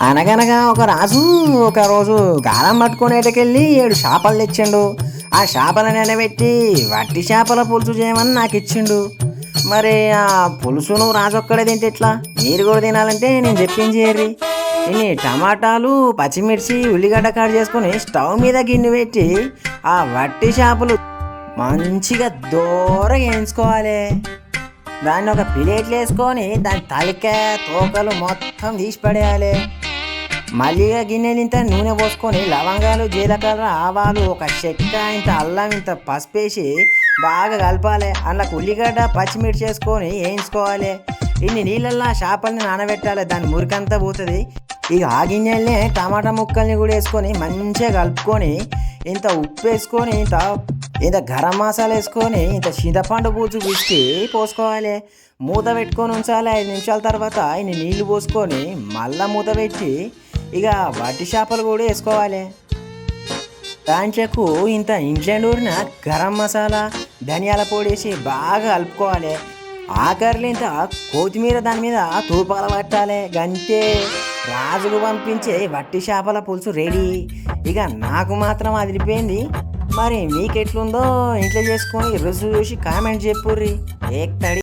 అనగనగా ఒక రాజు ఒక రోజు గాలం పట్టుకునేటకెళ్ళి 7 చేపలు తెచ్చిండు. ఆ చేపలను ఎండబెట్టి వట్టి చేపల పులుసు చేయమని నాకు ఇచ్చిండు. మరి ఆ పులుసును రాజు ఒక్కడే తింటే ఎట్లా? మీరు కూడా తినాలంటే నేను చెప్పింది చేయర్రి. ఇన్ని టమాటాలు, పచ్చిమిర్చి, ఉల్లిగడ్డ కట్ చేసుకొని స్టవ్ మీద గిన్నె పెట్టి ఆ వట్టి చేపలు మంచిగా దోరగా వేయించుకోవాలి. దాన్ని ఒక ప్లేట్లు వేసుకొని దాని తలక తోకలు మొత్తం తీసి పడేయాలి. మళ్ళీగా గిన్నెలు ఇంత నూనె పోసుకొని లవంగాలు, జీలకర్ర, ఆవాలు, ఒక చెక్క, ఇంత అల్లం, ఇంత పసుపు వేసి బాగా కలపాలి. అందులోకి ఉల్లిగడ్డ, పచ్చిమిర్చి వేసుకొని వేయించుకోవాలి. ఇన్ని నీళ్ళల్లో చేపల్ని నానబెట్టాలి, దాని మురికంతా పోతుంది. ఇక ఆ గిన్నెలనే టమాటా ముక్కల్ని కూడా వేసుకొని మంచిగా కలుపుకొని ఇంత ఉప్పు వేసుకొని ఇంత గరం మసాలా వేసుకొని ఇంత చింతపండు పూచు పిసికి పోసుకోవాలి. మూత పెట్టుకొని ఉంచాలి. 5 నిమిషాల తర్వాత ఇన్ని నీళ్లు పోసుకొని మళ్ళీ మూత పెట్టి ఇక వట్టి చేపలు కూడా వేసుకోవాలి. దాంట్లకు ఇంత ఇంట్లో ఊరిన గరం మసాలా, ధనియాల పొడి వేసి బాగా కలుపుకోవాలి. ఆఖరిలో ఇంత కొత్తిమీర దాని మీద తూపాలు పట్టాలి. గంతే, రాజుకు పంపించే వట్టి చేపల పులుసు రెడీ. ఇక నాకు మాత్రం అదిరిపోయింది. మరి మీకు ఎట్లుందో ఇంట్లో చేసుకొని రుచి చూసి కామెంట్ చెప్పుర్రి. ఏక్ తడి.